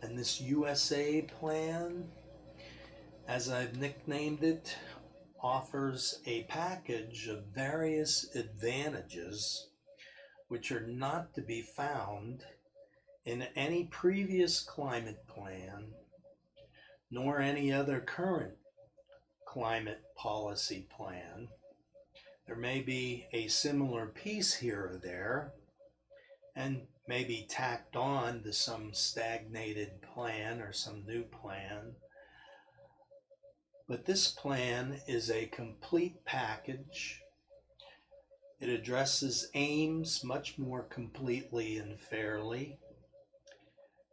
And this USA plan, as I've nicknamed it, offers a package of various advantages which are not to be found in any previous climate plan, nor any other current climate policy plan. There may be a similar piece here or there, and maybe tacked on to some stagnated plan or some new plan. But this plan is a complete package. It addresses aims much more completely and fairly.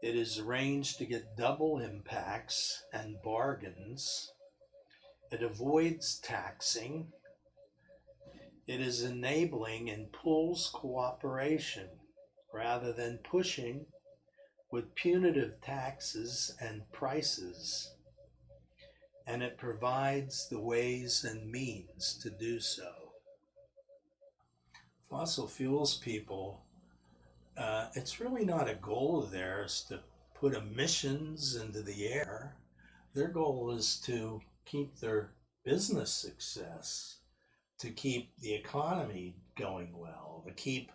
It is arranged to get double impacts and bargains. It avoids taxing. It is enabling and pulls cooperation rather than pushing with punitive taxes and prices. And it provides the ways and means to do so. Fossil fuels people, it's really not a goal of theirs to put emissions into the air. Their goal is to keep their business success, to keep the economy going well, to keep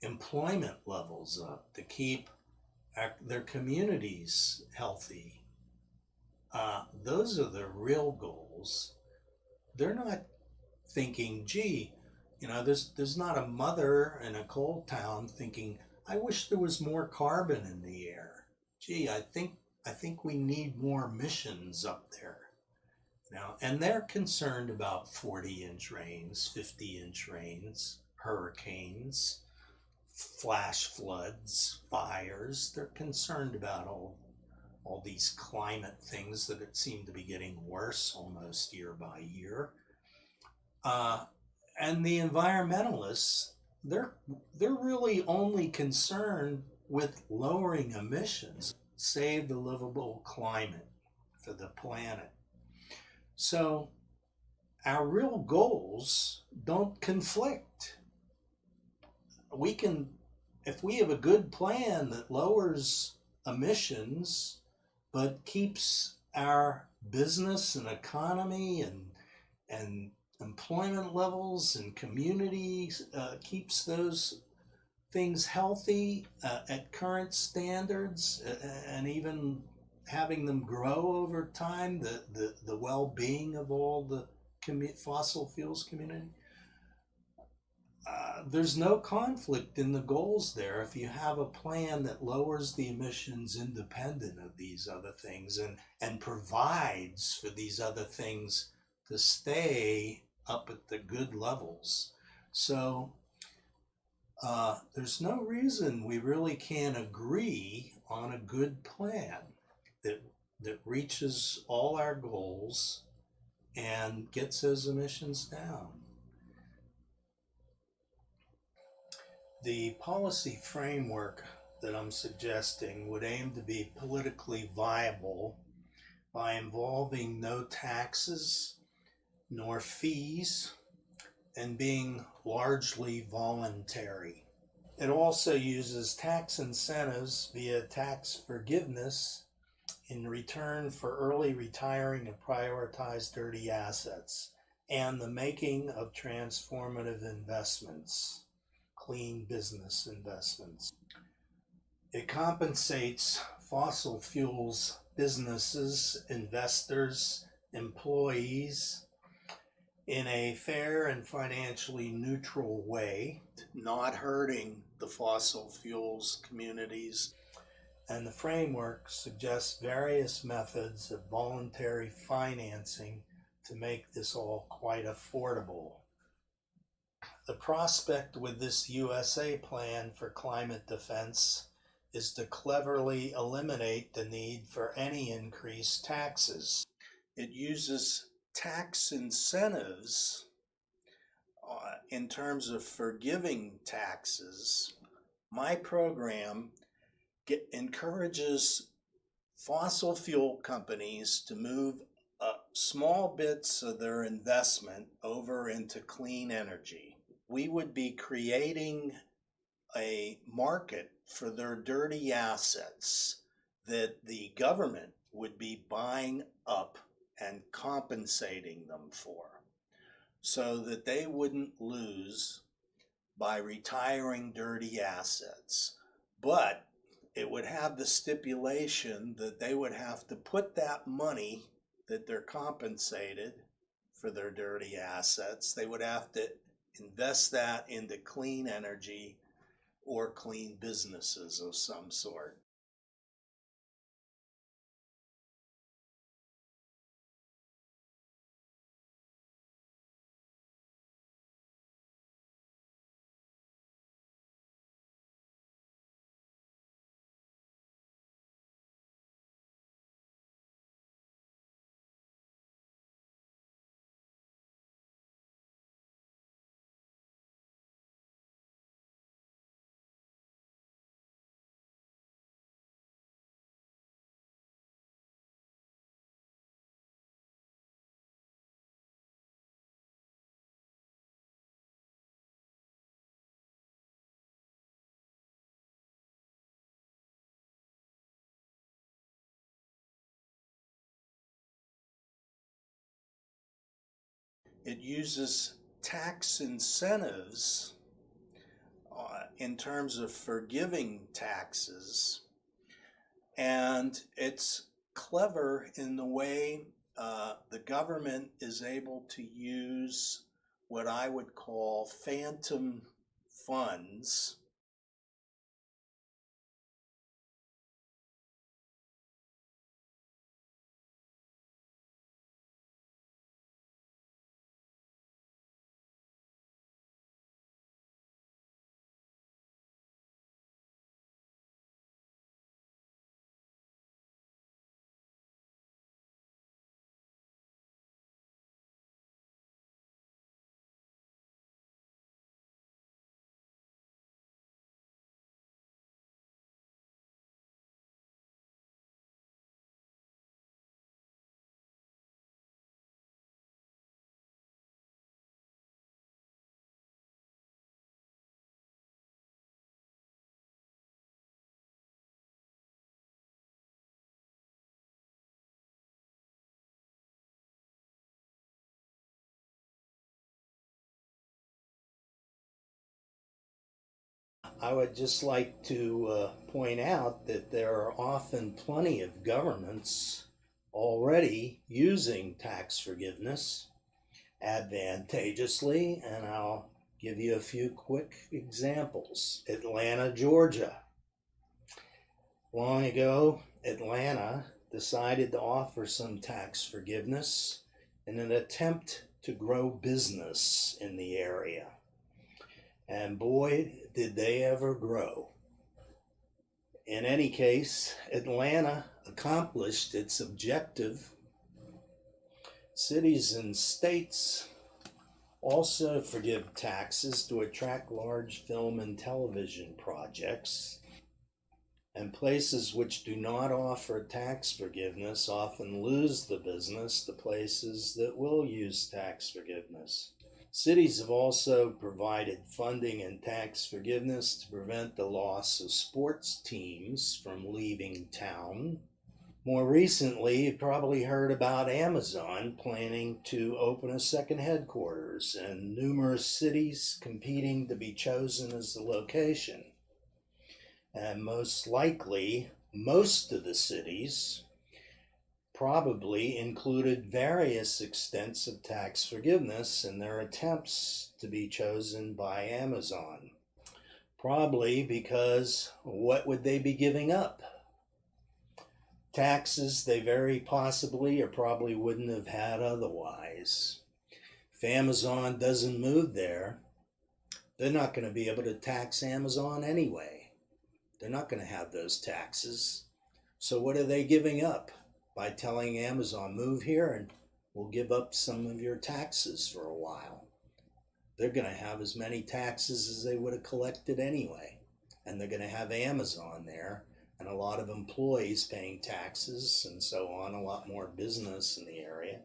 employment levels up, to keep their communities healthy. Those are the real goals. They're not thinking, gee, there's not a mother in a coal town thinking, I wish there was more carbon in the air. Gee, I think we need more emissions up there. And they're concerned about 40-inch rains, 50-inch rains, hurricanes, flash floods, fires. They're concerned about all these climate things that it seem to be getting worse almost year by year. And the environmentalists, they're really only concerned with lowering emissions, save the livable climate for the planet. So our real goals don't conflict. If we have a good plan that lowers emissions, but keeps our business and economy and employment levels and communities, keeps those things healthy at current standards, and even having them grow over time, the well-being of all the fossil fuels community. There's no conflict in the goals there if you have a plan that lowers the emissions independent of these other things and provides for these other things to stay up at the good levels. So there's no reason we really can't agree on a good plan that reaches all our goals and gets those emissions down. The policy framework that I'm suggesting would aim to be politically viable by involving no taxes nor fees and being largely voluntary. It also uses tax incentives via tax forgiveness in return for early retiring of prioritized dirty assets and the making of transformative investments, clean business investments. It compensates fossil fuels businesses, investors, employees in a fair and financially neutral way, not hurting the fossil fuels communities. And the framework suggests various methods of voluntary financing to make this all quite affordable. The prospect with this USA plan for climate defense is to cleverly eliminate the need for any increased taxes. It uses tax incentives in terms of forgiving taxes. My program encourages fossil fuel companies to move small bits of their investment over into clean energy. We would be creating a market for their dirty assets that the government would be buying up and compensating them for, so that they wouldn't lose by retiring dirty assets. But it would have the stipulation that they would have to put that money that they're compensated for their dirty assets, they would have to invest that into clean energy or clean businesses of some sort. It uses tax incentives in terms of forgiving taxes, and it's clever in the way the government is able to use what I would call phantom funds. I would just like to point out that there are often plenty of governments already using tax forgiveness advantageously, and I'll give you a few quick examples. Atlanta, Georgia. Long ago, Atlanta decided to offer some tax forgiveness in an attempt to grow business in the area. And boy, did they ever grow. In any case, Atlanta accomplished its objective. Cities and states also forgive taxes to attract large film and television projects. And places which do not offer tax forgiveness often lose the business to places that will use tax forgiveness. Cities have also provided funding and tax forgiveness to prevent the loss of sports teams from leaving town. More recently, you've probably heard about Amazon planning to open a second headquarters and numerous cities competing to be chosen as the location. And most likely, most of the cities probably included various extents of tax forgiveness in their attempts to be chosen by Amazon. Probably because what would they be giving up? Taxes they very possibly or probably wouldn't have had otherwise. If Amazon doesn't move there, they're not going to be able to tax Amazon anyway. They're not going to have those taxes. So what are they giving up? By telling Amazon, move here and we'll give up some of your taxes for a while. They're going to have as many taxes as they would have collected anyway. And they're going to have Amazon there and a lot of employees paying taxes and so on, a lot more business in the area.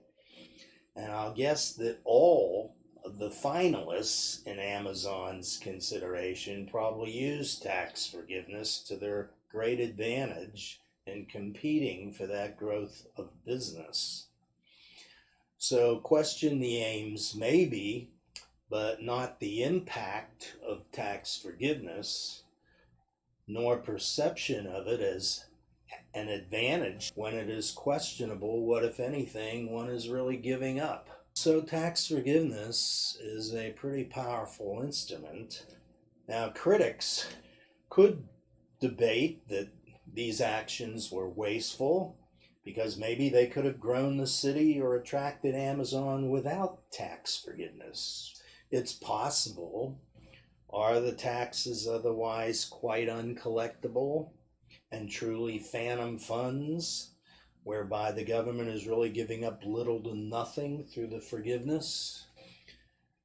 And I'll guess that all of the finalists in Amazon's consideration probably used tax forgiveness to their great advantage in competing for that growth of business. So question the aims maybe, but not the impact of tax forgiveness, nor perception of it as an advantage when it is questionable what, if anything, one is really giving up. So tax forgiveness is a pretty powerful instrument. Now, critics could debate that these actions were wasteful because maybe they could have grown the city or attracted Amazon without tax forgiveness. It's possible. Are the taxes otherwise quite uncollectible and truly phantom funds, whereby the government is really giving up little to nothing through the forgiveness?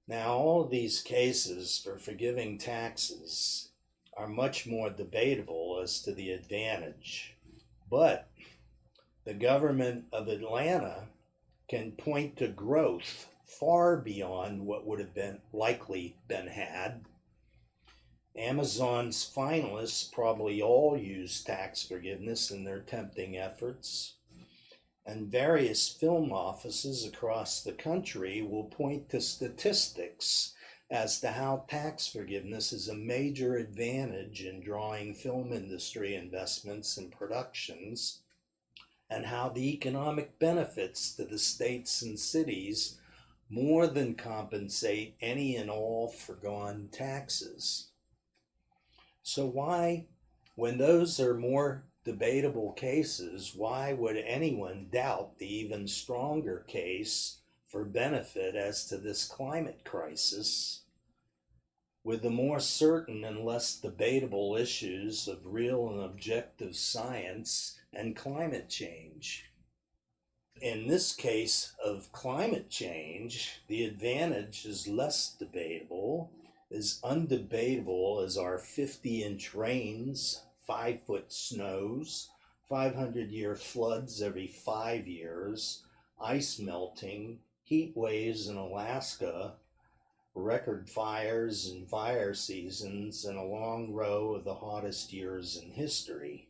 Now, all of these cases for forgiving taxes are much more debatable as to the advantage. But the government of Atlanta can point to growth far beyond what would have been likely been had. Amazon's finalists probably all use tax forgiveness in their tempting efforts, and various film offices across the country will point to statistics as to how tax forgiveness is a major advantage in drawing film industry investments and productions, and how the economic benefits to the states and cities more than compensate any and all foregone taxes. So why, when those are more debatable cases, why would anyone doubt the even stronger case for benefit as to this climate crisis, with the more certain and less debatable issues of real and objective science and climate change? In this case of climate change, the advantage is less debatable, as undebatable as our 50-inch rains, 5-foot snows, 500-year floods every 5 years, ice melting, heat waves in Alaska, record fires and fire seasons, and a long row of the hottest years in history.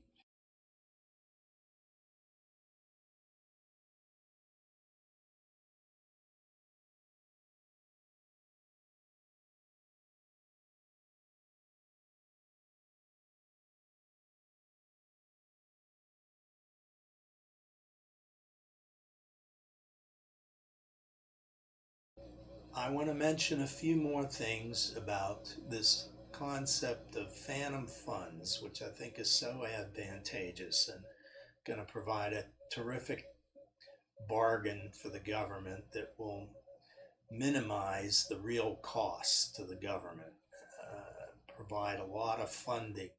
I want to mention a few more things about this concept of phantom funds, which I think is so advantageous and going to provide a terrific bargain for the government that will minimize the real costs to the government, provide a lot of funding.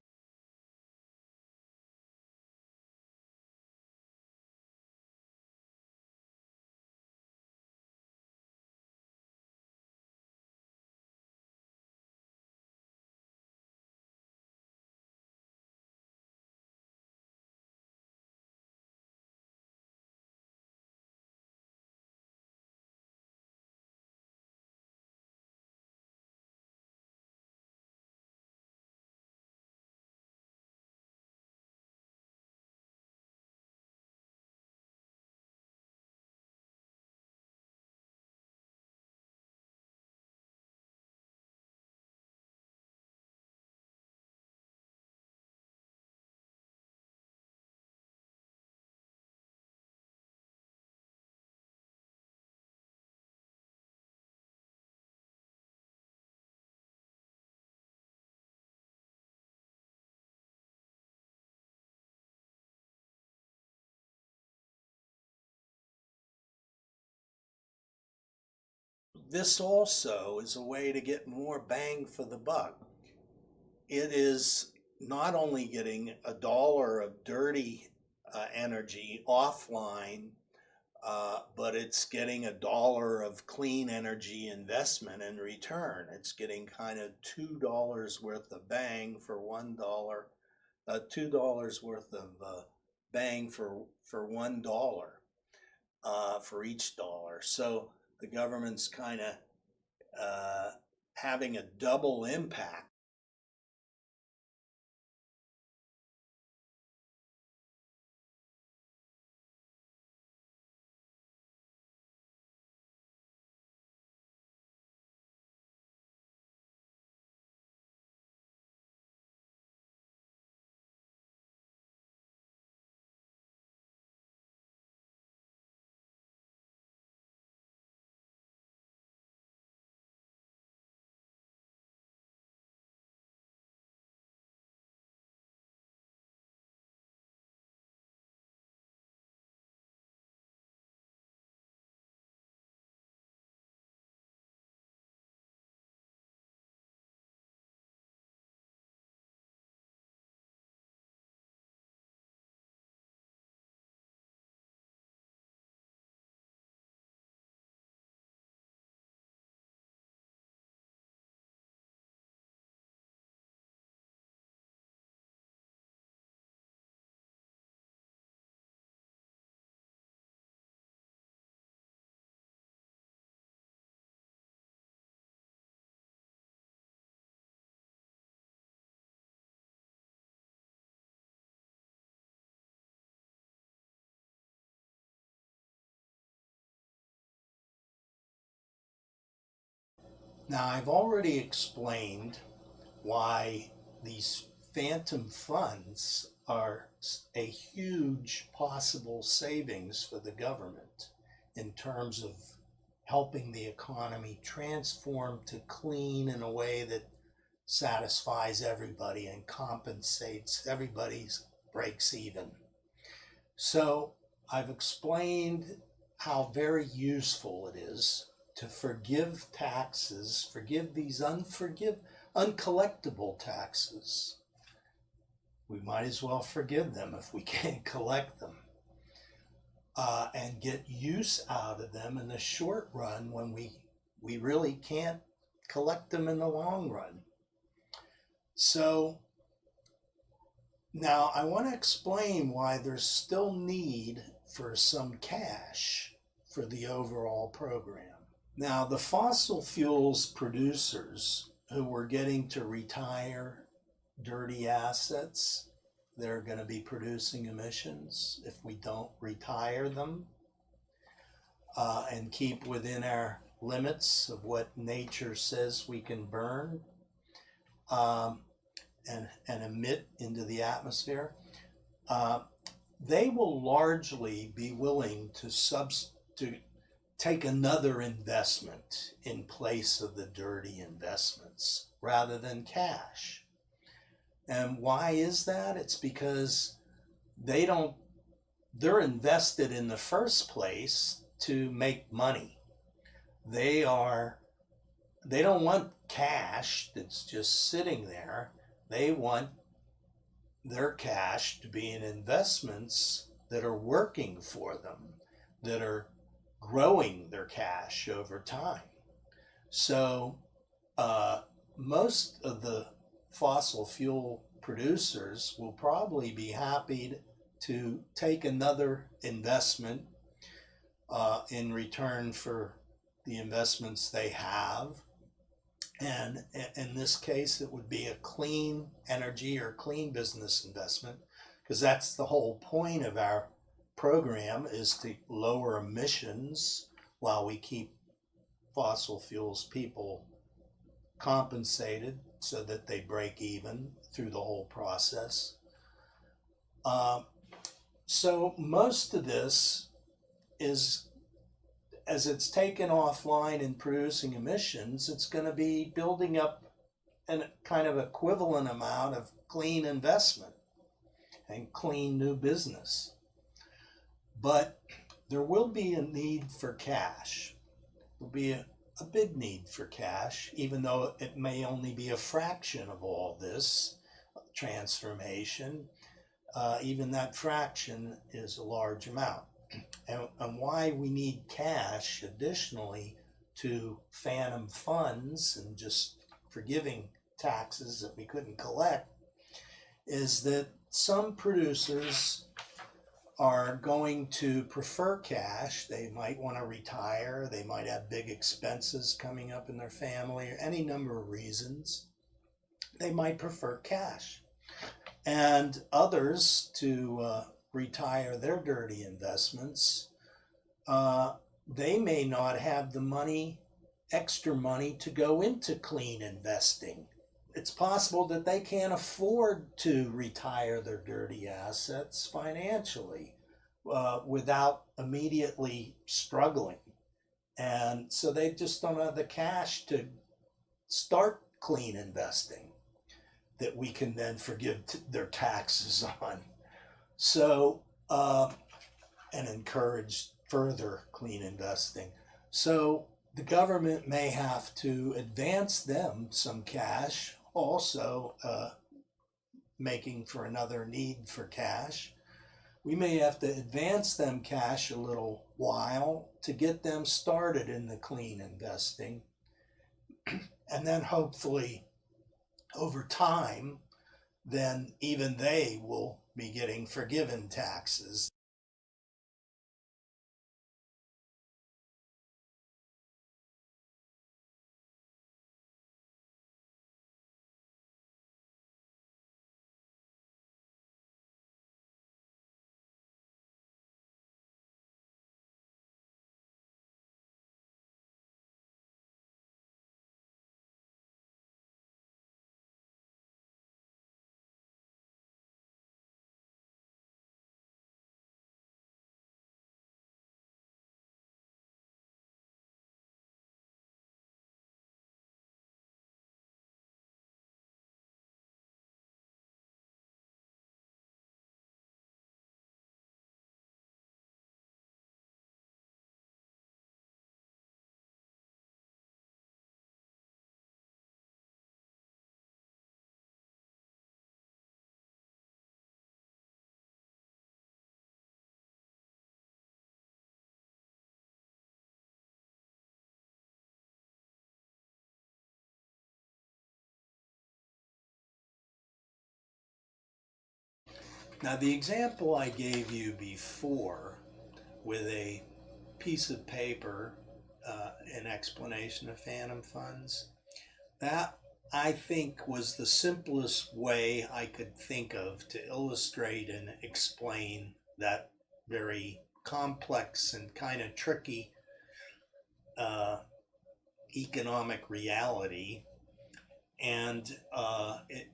This also is a way to get more bang for the buck. It is not only getting $1 of dirty energy offline, but it's getting $1 of clean energy investment in return. It's getting kind of $2 worth of bang for $1, $2 worth of bang for $1 for each dollar. So the government's kind of having a double impact. Now, I've already explained why these phantom funds are a huge possible savings for the government in terms of helping the economy transform to clean in a way that satisfies everybody and compensates everybody's breaks even. So I've explained how very useful it is to forgive taxes, forgive these uncollectible taxes. We might as well forgive them if we can't collect them, and get use out of them in the short run when we really can't collect them in the long run. So now I want to explain why there's still need for some cash for the overall program. Now, the fossil fuels producers who were getting to retire dirty assets, they're going to be producing emissions if we don't retire them and keep within our limits of what nature says we can burn and emit into the atmosphere. They will largely be willing to take another investment in place of the dirty investments rather than cash. And why is that? It's because they're invested in the first place to make money. They don't want cash that's just sitting there. They want their cash to be in investments that are working for them, that are growing their cash over time. So most of the fossil fuel producers will probably be happy to take another investment in return for the investments they have. And in this case, it would be a clean energy or clean business investment, because that's the whole point of our program, is to lower emissions while we keep fossil fuels people compensated so that they break even through the whole process. So most of this is, as it's taken offline and producing emissions, it's going to be building up a kind of equivalent amount of clean investment and clean new business. But there will be a need for cash. There'll be a big need for cash, even though it may only be a fraction of all this transformation. Even that fraction is a large amount. And why we need cash additionally to phantom funds and just forgiving taxes that we couldn't collect is that some producers are going to prefer cash. They might want to retire, they might have big expenses coming up in their family, or any number of reasons. They might prefer cash. And others to retire their dirty investments, they may not have the extra money to go into clean investing. It's possible that they can't afford to retire their dirty assets financially without immediately struggling. And so they just don't have the cash to start clean investing that we can then forgive their taxes on. So, and encourage further clean investing. So the government may have to advance them some cash, also making for another need for cash. We may have to advance them cash a little while to get them started in the clean investing. And then hopefully over time, then even they will be getting forgiven taxes. Now, the example I gave you before with a piece of paper, an explanation of phantom funds, that I think was the simplest way I could think of to illustrate and explain that very complex and kind of tricky economic reality. And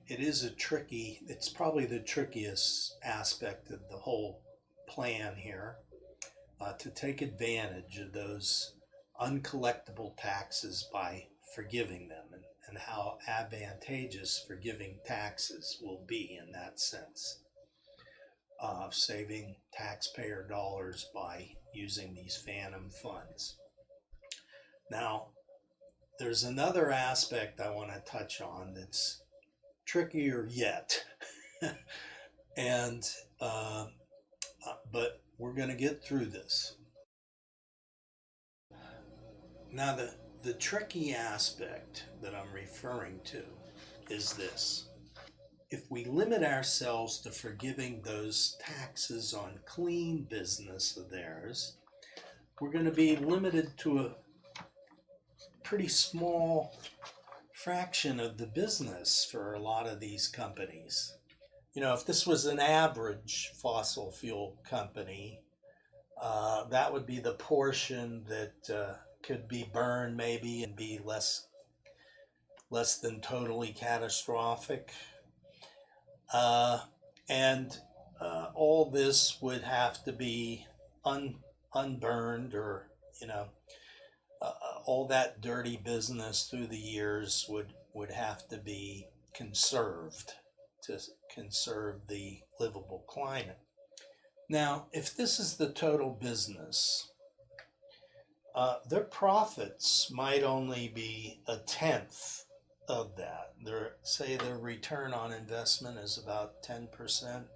it's probably the trickiest aspect of the whole plan here, to take advantage of those uncollectible taxes by forgiving them, and how advantageous forgiving taxes will be in that sense of saving taxpayer dollars by using these phantom funds. Now, there's another aspect I want to touch on that's trickier yet, and but we're going to get through this. Now, the tricky aspect that I'm referring to is this. If we limit ourselves to forgiving those taxes on clean business of theirs, we're going to be limited to a pretty small fraction of the business for a lot of these companies. You know, if this was an average fossil fuel company, that would be the portion that could be burned maybe and be less than totally catastrophic. And all this would have to be unburned, or, you know, all that dirty business through the years would have to be conserved to conserve the livable climate. Now, if this is the total business, their profits might only be a tenth of that. Say their return on investment is about 10%.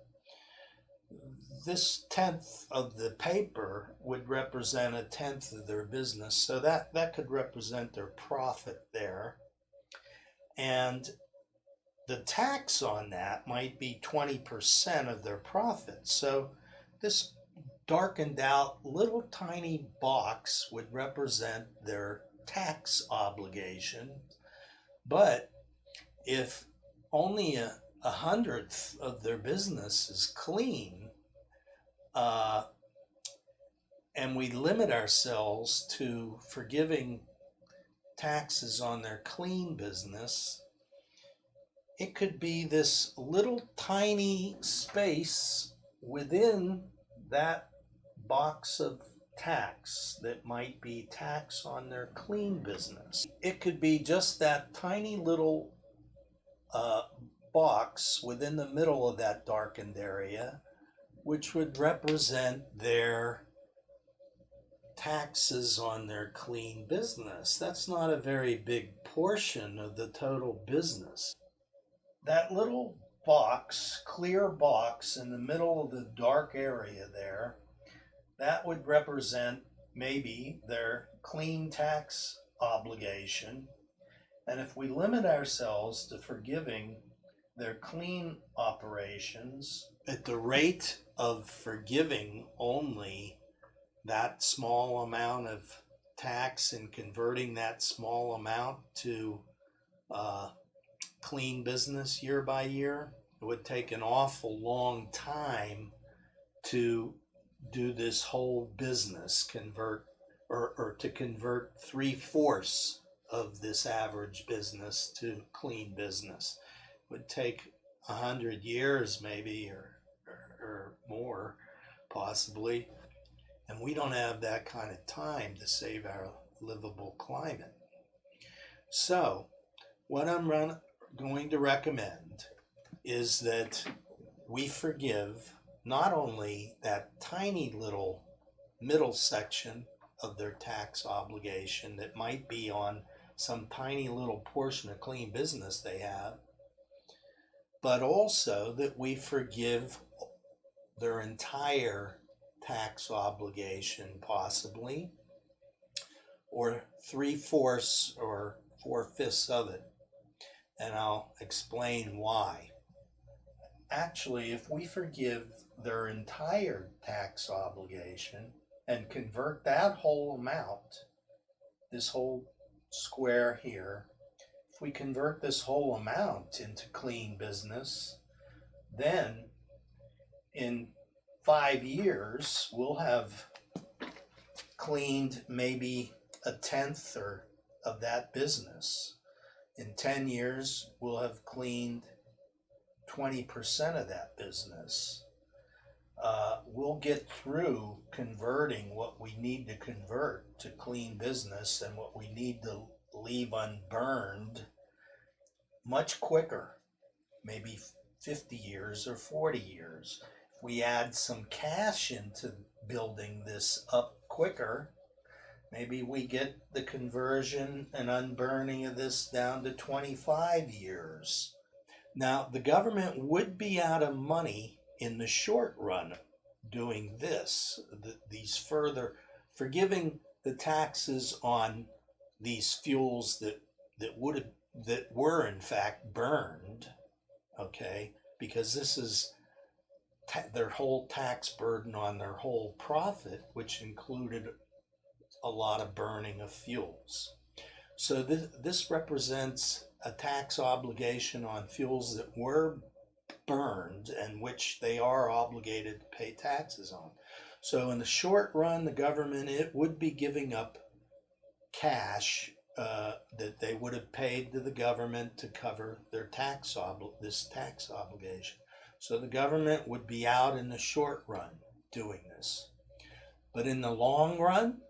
This tenth of the paper would represent a tenth of their business, so that could represent their profit there. And the tax on that might be 20% of their profit. So this darkened out little tiny box would represent their tax obligation. But if only a hundredth of their business is clean, and we limit ourselves to forgiving taxes on their clean business, it could be this little tiny space within that box of tax that might be tax on their clean business. It could be just that tiny little box within the middle of that darkened area, which would represent their taxes on their clean business. That's not a very big portion of the total business. That little box, clear box in the middle of the dark area there, that would represent maybe their clean tax obligation. And if we limit ourselves to forgiving their clean operations at the rate of forgiving only that small amount of tax and converting that small amount to clean business year by year, it would take an awful long time to do this whole business, convert to convert 3/4 of this average business to clean business. It would take 100 years maybe, or more possibly. And we don't have that kind of time to save our livable climate. So what I'm going to recommend is that we forgive not only that tiny little middle section of their tax obligation that might be on some tiny little portion of clean business they have, but also that we forgive their entire tax obligation, possibly, or 3/4 or 4/5 of it. And I'll explain why. actually, if we forgive their entire tax obligation and convert that whole amount, this whole square here, if we convert this whole amount into clean business, then in 5 years, we'll have cleaned maybe a tenth or of that business. In 10 years, we'll have cleaned 20% of that business. We'll get through converting what we need to convert to clean business and what we need to leave unburned much quicker, maybe 50 years or 40 years. If we add some cash into building this up quicker, maybe we get the conversion and unburning of this down to 25 years. Now, the government would be out of money in the short run doing this, these further forgiving the taxes on these fuels that were in fact burned, okay, because this is their whole tax burden on their whole profit, which included a lot of burning of fuels. So this represents a tax obligation on fuels that were burned and which they are obligated to pay taxes on. So in the short run, the government, it would be giving up cash that they would have paid to the government to cover their this tax obligation. So the government would be out in the short run doing this. But in the long run,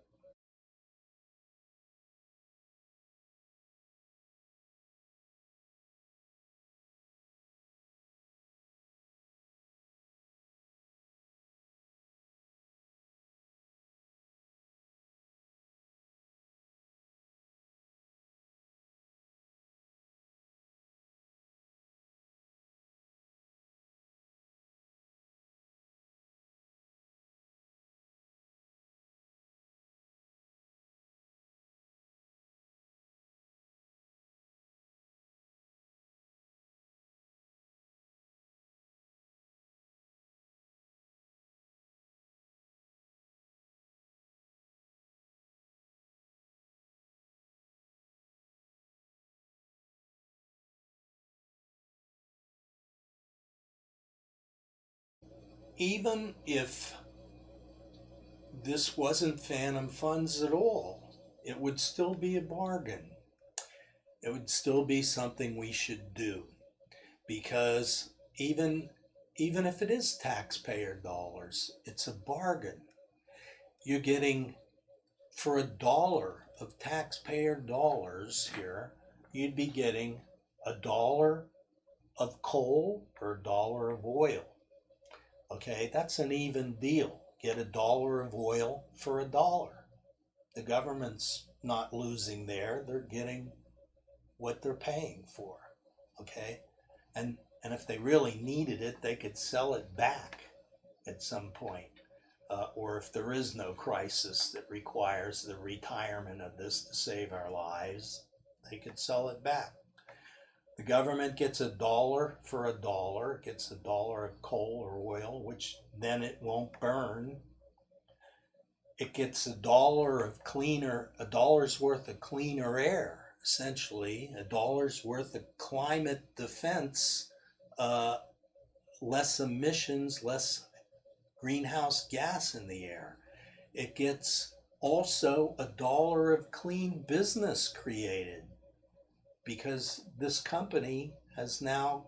even if this wasn't phantom funds at all, it would still be a bargain. It would still be something we should do, because even if it is taxpayer dollars, it's a bargain. You're getting, for $1 of taxpayer dollars here, you'd be getting $1 of coal or $1 of oil. Okay, that's an even deal. Get $1 of oil for $1. The government's not losing there. They're getting what they're paying for. Okay, and if they really needed it, they could sell it back at some point. Or if there is no crisis that requires the retirement of this to save our lives, they could sell it back. The government gets $1 for $1. It gets $1 of coal or oil, which then it won't burn. It gets $1's worth of cleaner air, essentially, $1's worth of climate defense, less emissions, less greenhouse gas in the air. It gets also $1 of clean business created, because this company is now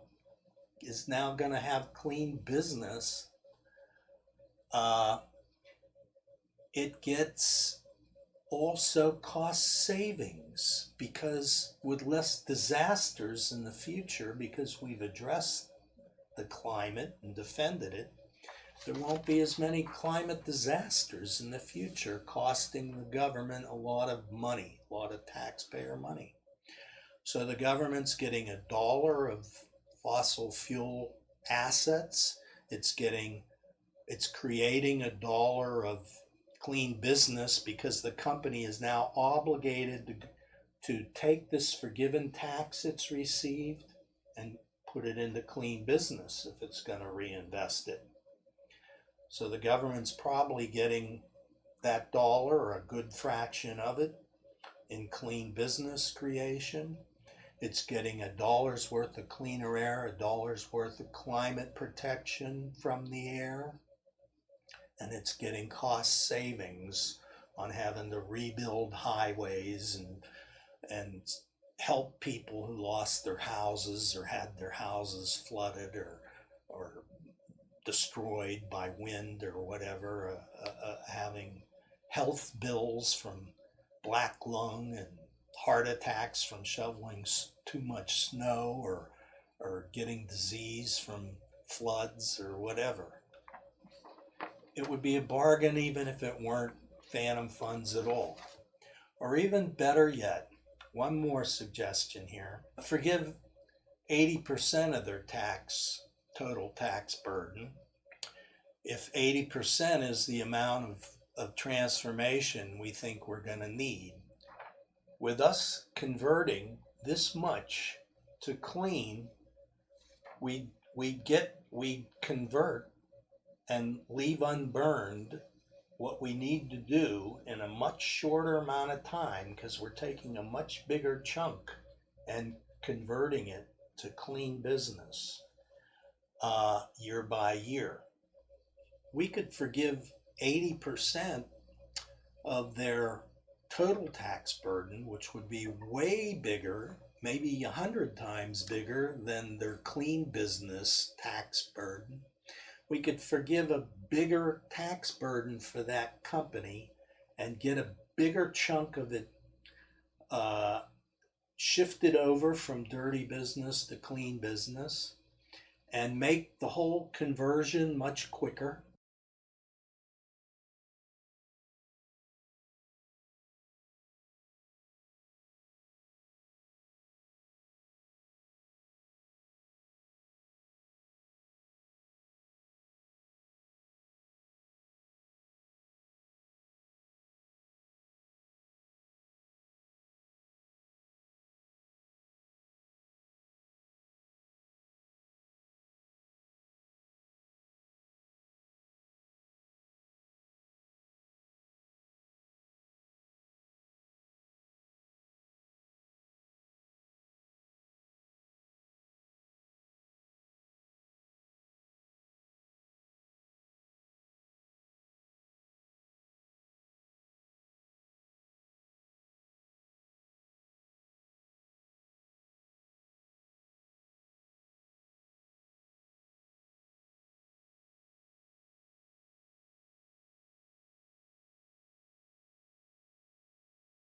going to have clean business. It gets also cost savings, because with less disasters in the future, because we've addressed the climate and defended it, there won't be as many climate disasters in the future, costing the government a lot of money, a lot of taxpayer money. So the government's getting $1 of fossil fuel assets. It's creating $1 of clean business, because the company is now obligated to take this forgiven tax it's received and put it into clean business if it's going to reinvest it. So the government's probably getting that dollar or a good fraction of it in clean business creation. It's getting a dollar's worth of cleaner air, a dollar's worth of climate protection from the air, and it's getting cost savings on having to rebuild highways and help people who lost their houses or had their houses flooded or destroyed by wind or whatever, having health bills from black lung and heart attacks from shoveling too much snow or getting disease from floods or whatever. It would be a bargain even if it weren't phantom funds at all. Or even better yet, one more suggestion here. Forgive 80% of their total tax burden. If 80% is the amount of transformation we think we're going to need, with us converting this much to clean, we convert and leave unburned what we need to do in a much shorter amount of time, because we're taking a much bigger chunk and converting it to clean business year by year. We could forgive 80% of their total tax burden, which would be way bigger, maybe 100 times bigger than their clean business tax burden. We could forgive a bigger tax burden for that company and get a bigger chunk of it shifted over from dirty business to clean business and make the whole conversion much quicker.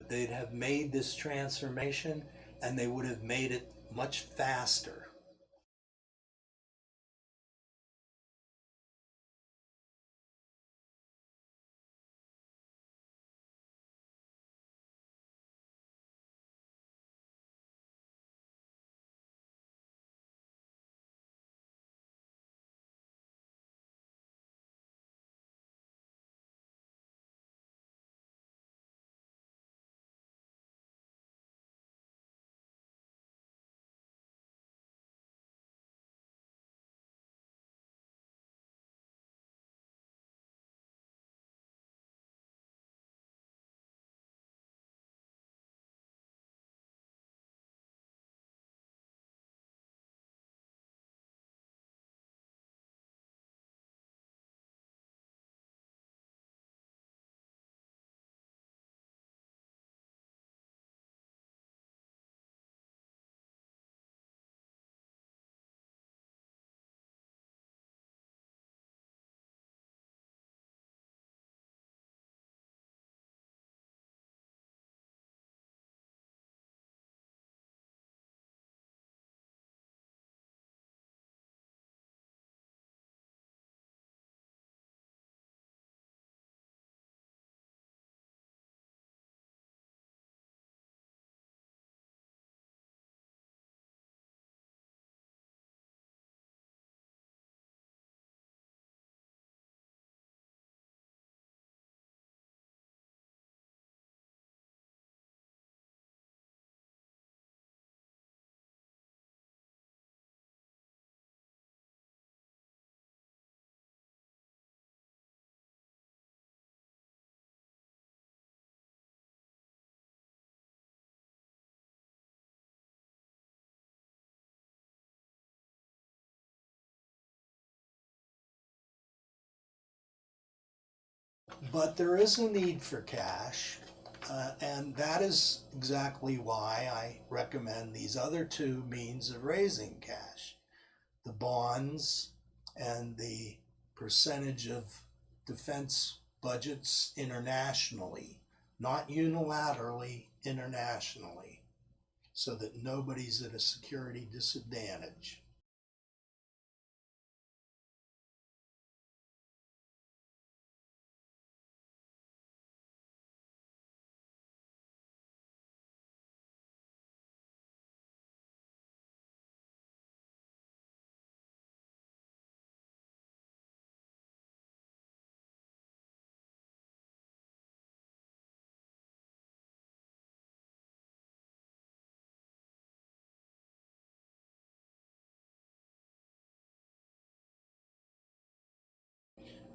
They'd have made this transformation and they would have made it much faster. But there is a need for cash, and that is exactly why I recommend these other two means of raising cash: the bonds and the percentage of defense budgets internationally, not unilaterally, internationally, so that nobody's at a security disadvantage.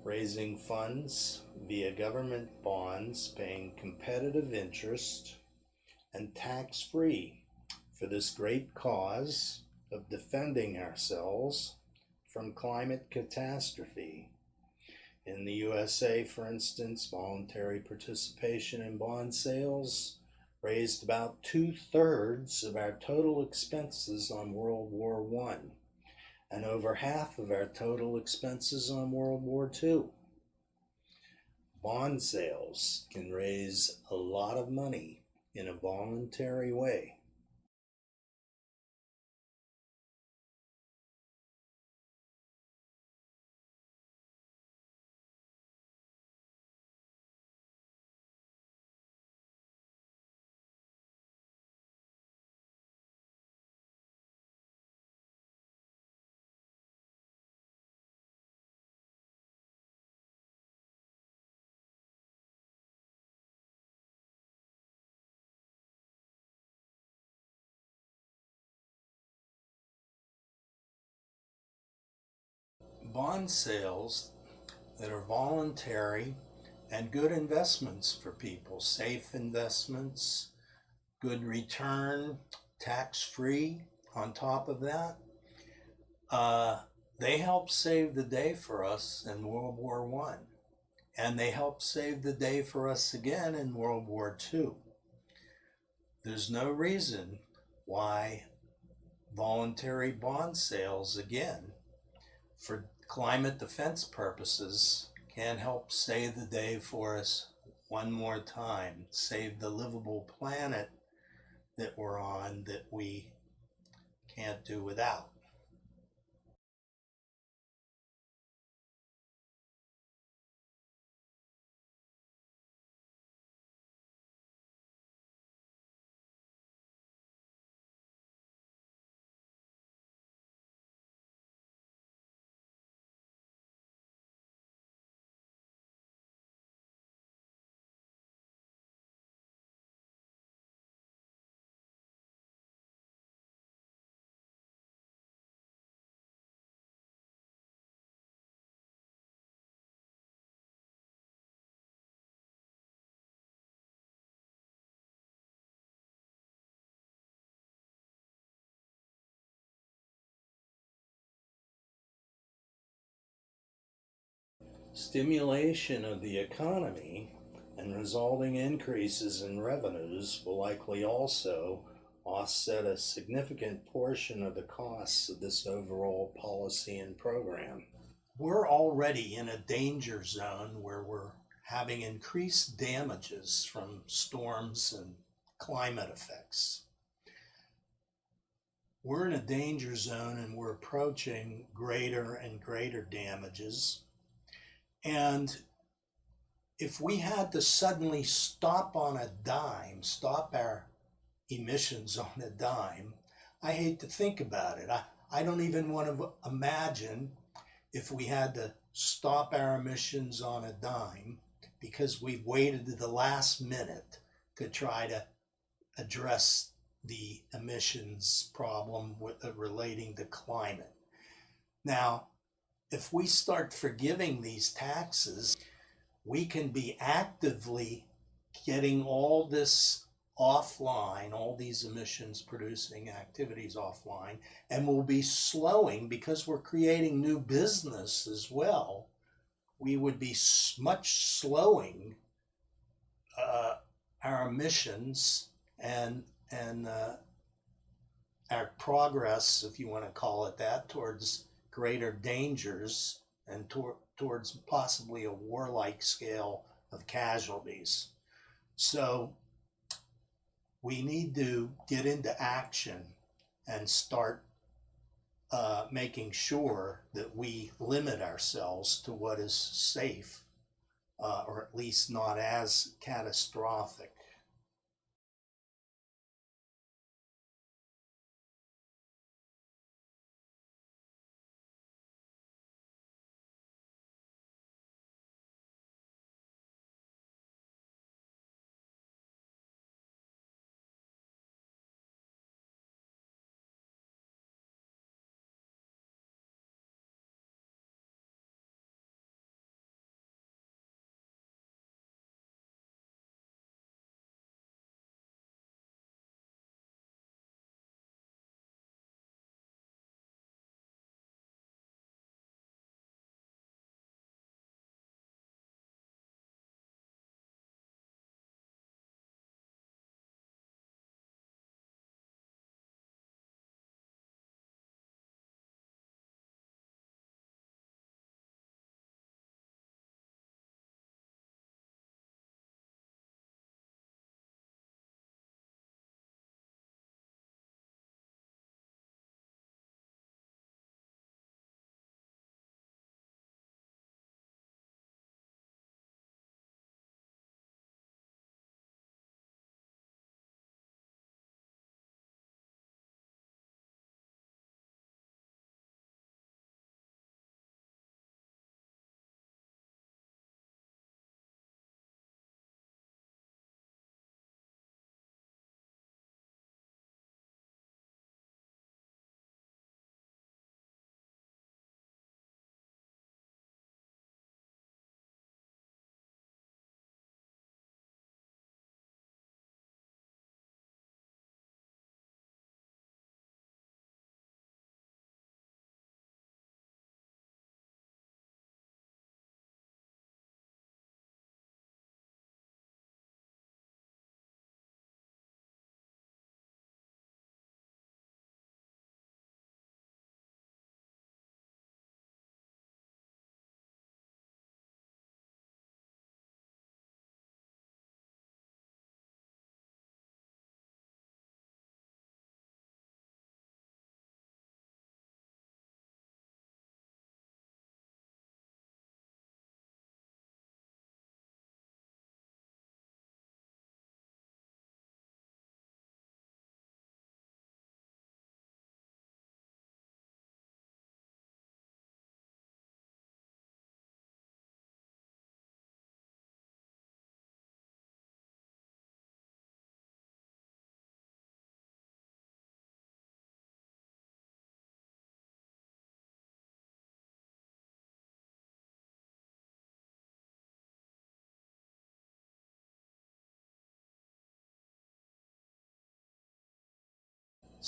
Raising funds via government bonds paying competitive interest and tax-free for this great cause of defending ourselves from climate catastrophe. In the USA, for instance, voluntary participation in bond sales raised about 2/3 of our total expenses on World War I and over half of our total expenses on World War II. Bond sales can raise a lot of money in a voluntary way. Bond sales that are voluntary and good investments for people, safe investments, good return, tax-free on top of that. They helped save the day for us in World War I, and they helped save the day for us again in World War II. There's no reason why voluntary bond sales, again, for climate defense purposes, can help save the day for us one more time, save the livable planet that we're on that we can't do without. Stimulation of the economy and resulting increases in revenues will likely also offset a significant portion of the costs of this overall policy and program. We're already in a danger zone where we're having increased damages from storms and climate effects. We're in a danger zone and we're approaching greater and greater damages. And if we had to suddenly stop on a dime, stop our emissions on a dime, I hate to think about it. I don't even want to imagine if we had to stop our emissions on a dime because we've waited to the last minute to try to address the emissions problem relating to climate. Now, if we start forgiving these taxes, we can be actively getting all this offline, all these emissions producing activities offline, and we'll be slowing, because we're creating new business as well, we would be much slowing our emissions and our progress, if you want to call it that, towards greater dangers and towards possibly a warlike scale of casualties. So we need to get into action and start making sure that we limit ourselves to what is safe, or at least not as catastrophic.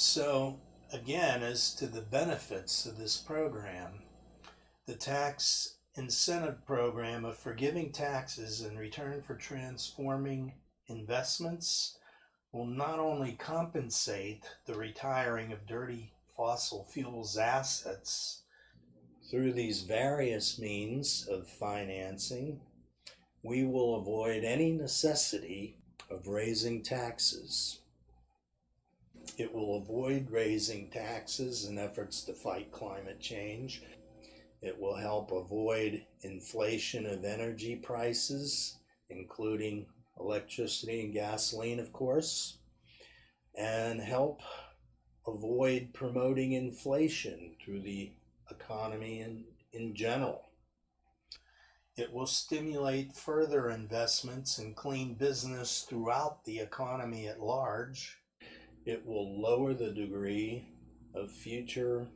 So, again, as to the benefits of this program, the tax incentive program of forgiving taxes in return for transforming investments will not only compensate the retiring of dirty fossil fuels assets through these various means of financing, we will avoid any necessity of raising taxes. It will avoid raising taxes in efforts to fight climate change. It will help avoid inflation of energy prices, including electricity and gasoline, of course, and help avoid promoting inflation through the economy in general. It will stimulate further investments in clean business throughout the economy at large. It will lower the degree of future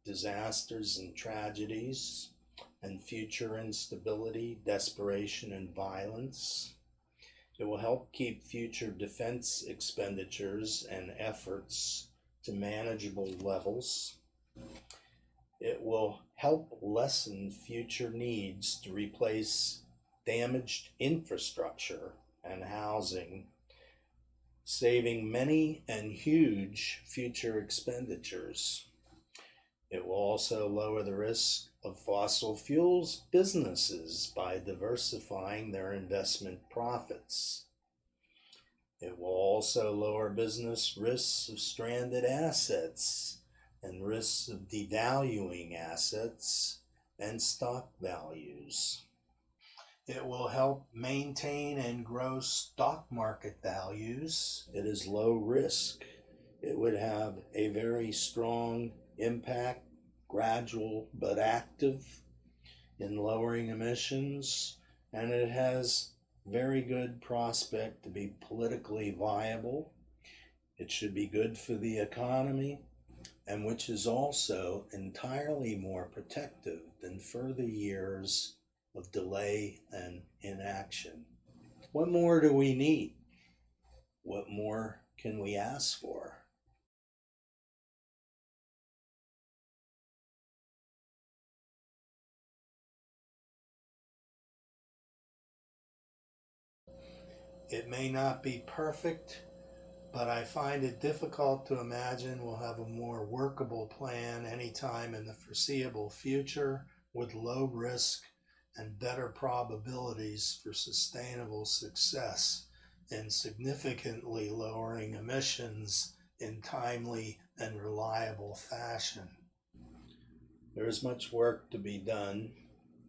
disasters and tragedies and future instability, desperation, and violence. It will help keep future defense expenditures and efforts to manageable levels. It will help lessen future needs to replace damaged infrastructure and housing, saving many and huge future expenditures. It will also lower the risk of fossil fuels businesses by diversifying their investment profits. It will also lower business risks of stranded assets and risks of devaluing assets and stock values. It will help maintain and grow stock market values. It is low risk. It would have a very strong impact, gradual but active, in lowering emissions, and it has very good prospect to be politically viable. It should be good for the economy, and which is also entirely more protective than further years of delay and inaction. What more do we need? What more can we ask for? It may not be perfect, but I find it difficult to imagine we'll have a more workable plan anytime in the foreseeable future with low risk and better probabilities for sustainable success in significantly lowering emissions in timely and reliable fashion. There is much work to be done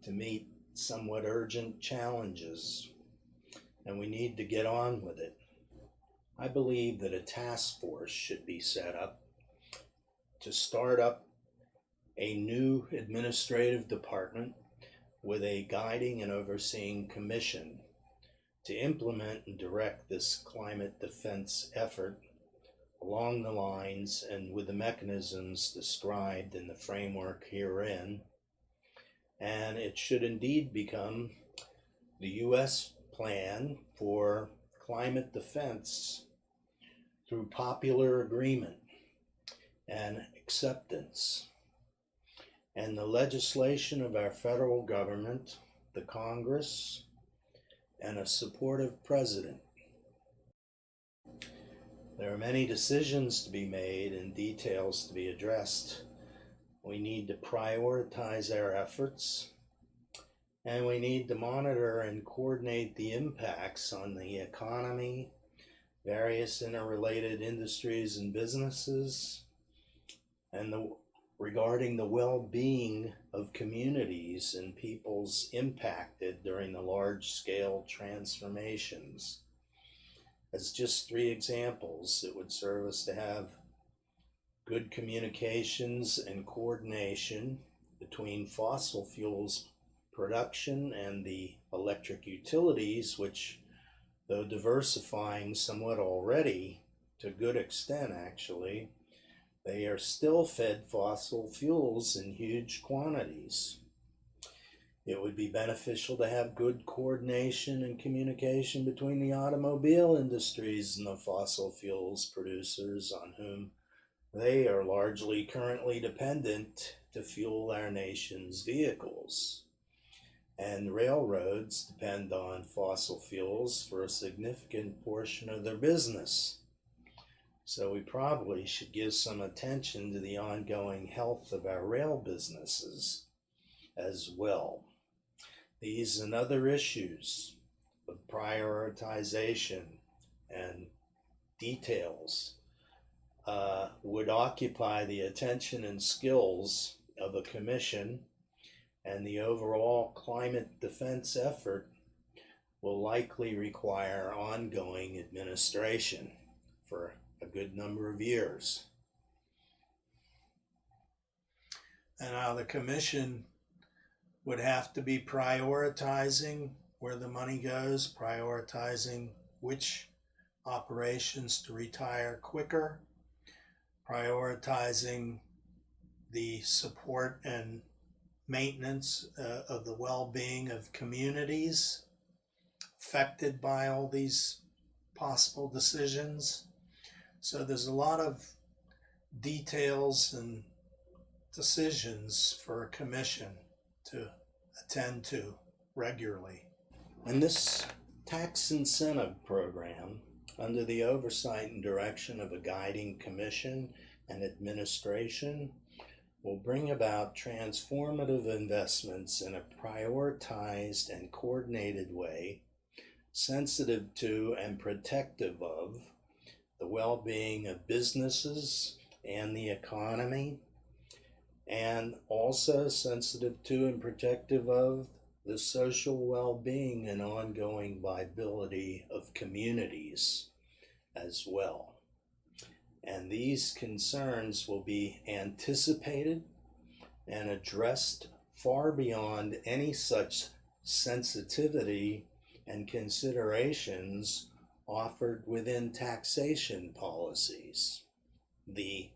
to meet somewhat urgent challenges, and we need to get on with it. I believe that a task force should be set up to start up a new administrative department with a guiding and overseeing commission to implement and direct this climate defense effort along the lines and with the mechanisms described in the framework herein. And it should indeed become the U.S. plan for climate defense through popular agreement and acceptance, and the legislation of our federal government, the Congress, and a supportive president. There are many decisions to be made and details to be addressed. We need to prioritize our efforts, and we need to monitor and coordinate the impacts on the economy, various interrelated industries and businesses, and regarding the well-being of communities and peoples impacted during the large-scale transformations. As just 3 examples, it would serve us to have good communications and coordination between fossil fuels production and the electric utilities, which, though diversifying somewhat already, to a good extent actually, they are still fed fossil fuels in huge quantities. It would be beneficial to have good coordination and communication between the automobile industries and the fossil fuels producers on whom they are largely currently dependent to fuel our nation's vehicles. And railroads depend on fossil fuels for a significant portion of their business. So we probably should give some attention to the ongoing health of our rail businesses as well. These and other issues of prioritization and details would occupy the attention and skills of a commission, and the overall climate defense effort will likely require ongoing administration for a good number of years. And now the commission would have to be prioritizing where the money goes, prioritizing which operations to retire quicker, prioritizing the support and maintenance of the well-being of communities affected by all these possible decisions. So there's a lot of details and decisions for a commission to attend to regularly. And this tax incentive program, under the oversight and direction of a guiding commission and administration, will bring about transformative investments in a prioritized and coordinated way, sensitive to and protective of the well-being of businesses and the economy, and also sensitive to and protective of the social well-being and ongoing viability of communities as well. And these concerns will be anticipated and addressed far beyond any such sensitivity and considerations offered within taxation policies. The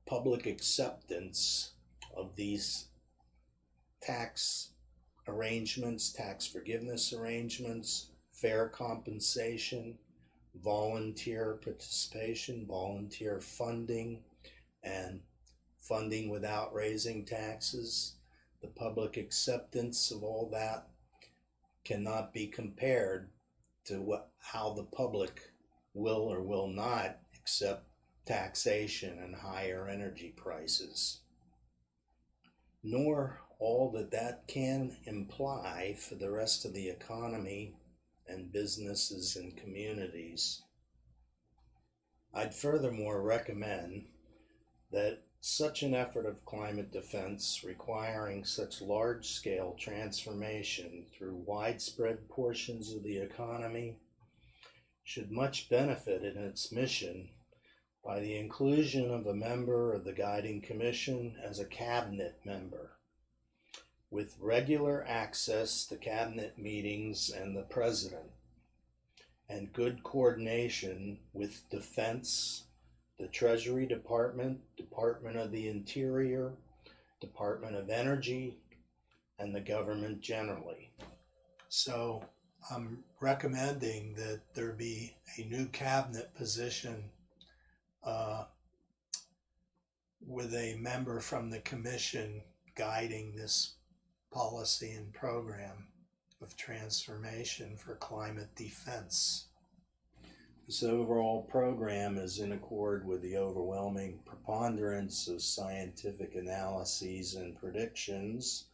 public acceptance of these tax arrangements, tax forgiveness arrangements, fair compensation, volunteer participation, volunteer funding, and funding without raising taxes. The public acceptance of all that cannot be compared to how the public will or will not accept taxation and higher energy prices, nor all that can imply for the rest of the economy and businesses and communities. I'd furthermore recommend that such an effort of climate defense requiring such large-scale transformation through widespread portions of the economy should much benefit in its mission by the inclusion of a member of the Guiding Commission as a cabinet member, with regular access to cabinet meetings and the president, and good coordination with Defense, the Treasury Department, Department of the Interior, Department of Energy, and the government generally. So I'm recommending that there be a new cabinet position with a member from the commission guiding this policy and program of transformation for climate defense. This overall program is in accord with the overwhelming preponderance of scientific analyses and predictions,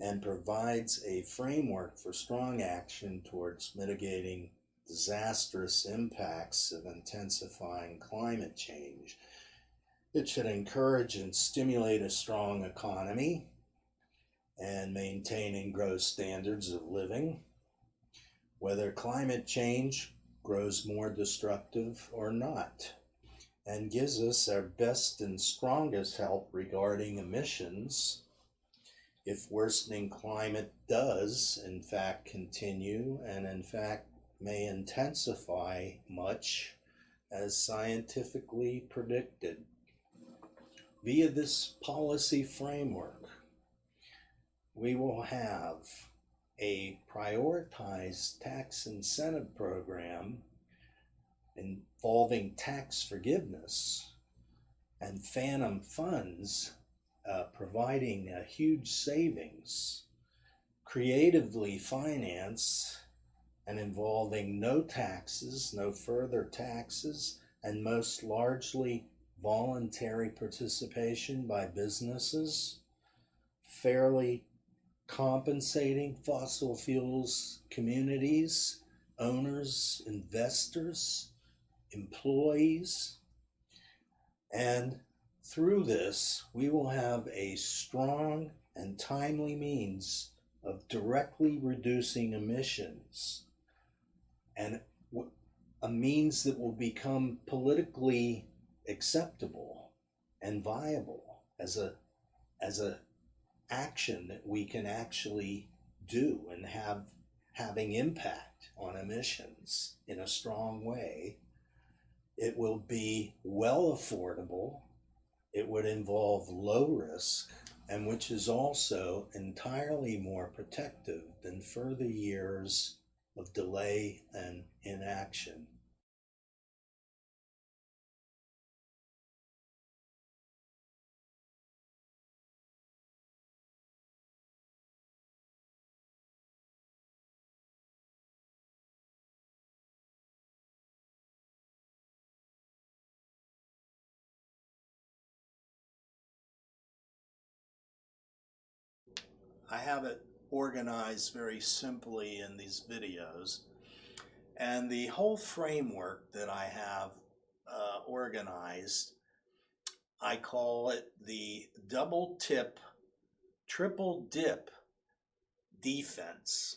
and provides a framework for strong action towards mitigating disastrous impacts of intensifying climate change. It should encourage and stimulate a strong economy and maintain and grow standards of living, whether climate change grows more destructive or not, and gives us our best and strongest help regarding emissions if worsening climate does in fact continue, and in fact may intensify much as scientifically predicted. Via this policy framework, we will have a prioritized tax incentive program involving tax forgiveness and phantom funds providing a huge savings, creatively financed and involving no taxes, no further taxes, and most largely voluntary participation by businesses, fairly compensating fossil fuels communities, owners, investors, employees. And through this, we will have a strong and timely means of directly reducing emissions, and a means that will become politically acceptable and viable as a action that we can actually do and having impact on emissions in a strong way. It will be well affordable, it would involve low risk, and which is also entirely more protective than further years of delay and inaction. I have it organized very simply in these videos. And the whole framework that I have organized, I call it the double tip, triple dip defense.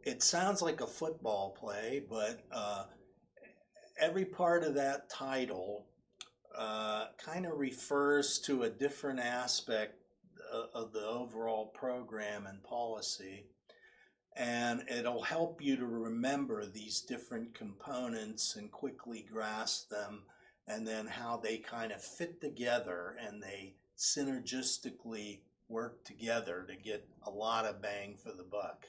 It sounds like a football play, but every part of that title kind of refers to a different aspect of the overall program and policy. And it'll help you to remember these different components and quickly grasp them, and then how they kind of fit together and they synergistically work together to get a lot of bang for the buck.